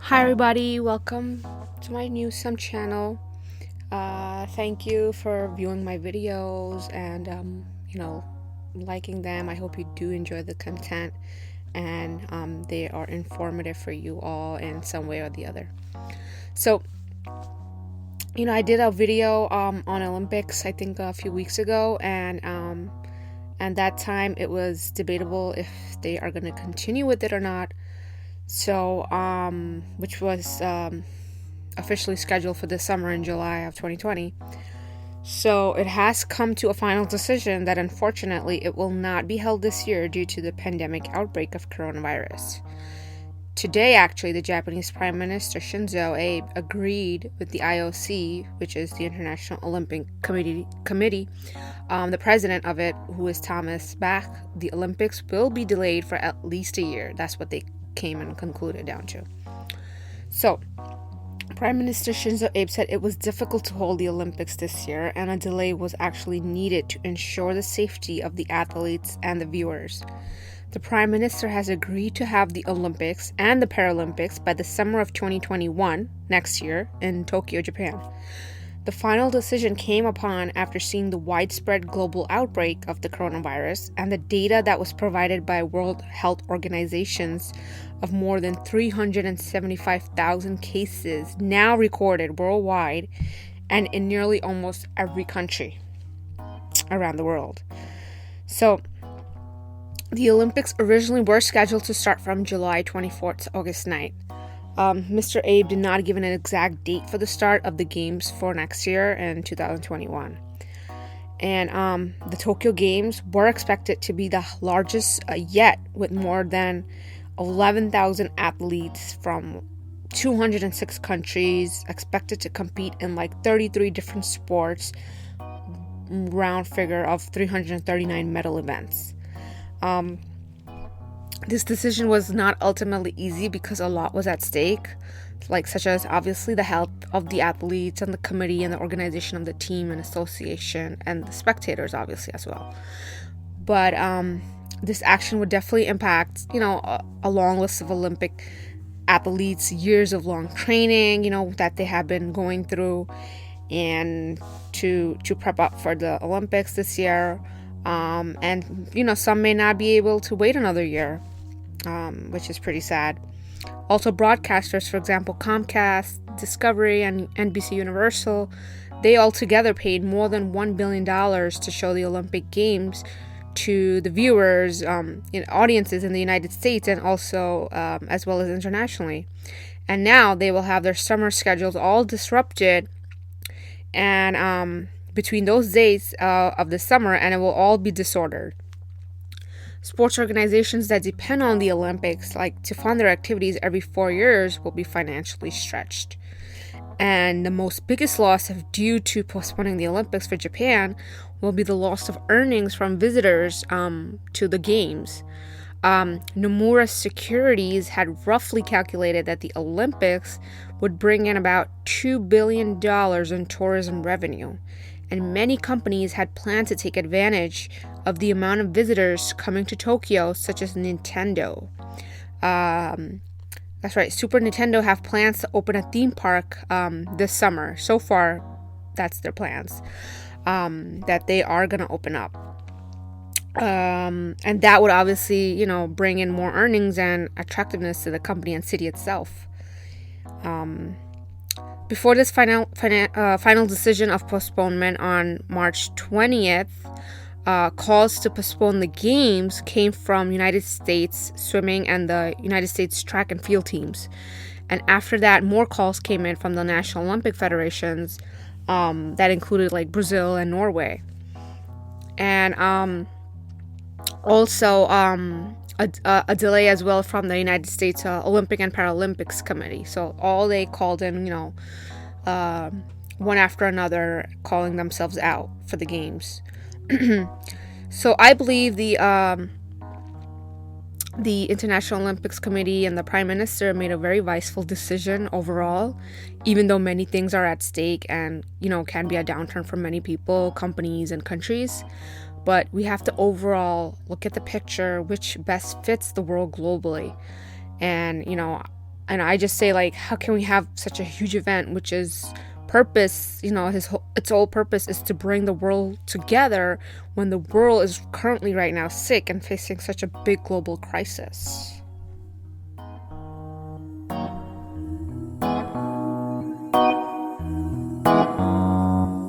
Hi everybody, welcome to my new channel. Thank you for viewing my videos and liking them. I hope you do enjoy the content and they are informative for you all in some way or the other. So, I did a video on Olympics I think a few weeks ago, and that time it was debatable if they are going to continue with it or not. So, which was officially scheduled for this summer in July of 2020. So it has come to a final decision that unfortunately it will not be held this year due to the pandemic outbreak of coronavirus. Today, actually, the Japanese Prime Minister Shinzo Abe agreed with the IOC, which is the International Olympic Committee, the president of it, who is Thomas Bach. The Olympics will be delayed for at least a year. That's what they came and concluded down to. So, Prime Minister Shinzo Abe said it was difficult to hold the Olympics this year, and a delay was actually needed to ensure the safety of the athletes and the viewers. The Prime Minister has agreed to have the Olympics and the Paralympics by the summer of 2021, next year, in Tokyo, Japan. The final decision came upon after seeing the widespread global outbreak of the coronavirus and the data that was provided by World Health Organizations of more than 375,000 cases now recorded worldwide and in nearly almost every country around the world. So, the Olympics originally were scheduled to start from July 24th to August 9th. Mr. Abe did not give an exact date for the start of the games for next year in 2021. And the Tokyo Games were expected to be the largest yet, with more than 11,000 athletes from 206 countries expected to compete in like 33 different sports, round figure of 339 medal events. This decision was not ultimately easy because a lot was at stake, such as obviously the health of the athletes and the committee and the organization of the team and association and the spectators obviously as well. But this action would definitely impact, a long list of Olympic athletes' years of long training, that they have been going through and to prep up for the Olympics this year. And some may not be able to wait another year, which is pretty sad. Also, broadcasters, for example, Comcast, Discovery, and NBC Universal, they all together paid more than $1 billion to show the Olympic Games to the viewers, in audiences in the United States and also as well as internationally. And now they will have their summer schedules all disrupted and between those days of the summer, and it will all be disordered. Sports organizations that depend on the Olympics, to fund their activities every 4 years, will be financially stretched. And the biggest loss due to postponing the Olympics for Japan will be the loss of earnings from visitors to the games. Nomura Securities had roughly calculated that the Olympics would bring in about $2 billion in tourism revenue. And many companies had planned to take advantage of the amount of visitors coming to Tokyo, such as Nintendo. That's right, Super Nintendo have plans to open a theme park this summer. So far, that's their plans, that they are going to open up. And that would obviously, bring in more earnings and attractiveness to the company and city itself. Before this final decision of postponement on March 20th, calls to postpone the games came from United States swimming and the United States track and field teams. And after that, more calls came in from the National Olympic Federations that included Brazil and Norway. And also a delay as well from the United States Olympic and Paralympics Committee. So all they called in, one after another, calling themselves out for the games. So I believe the International Olympics Committee and the Prime Minister made a very wiseful decision overall, even though many things are at stake and, can be a downturn for many people, companies, and countries. But we have to overall look at the picture which best fits the world globally. And, And I just say, like, how can we have such a huge event, which is purpose, its whole purpose is to bring the world together when the world is currently right now sick and facing such a big global crisis.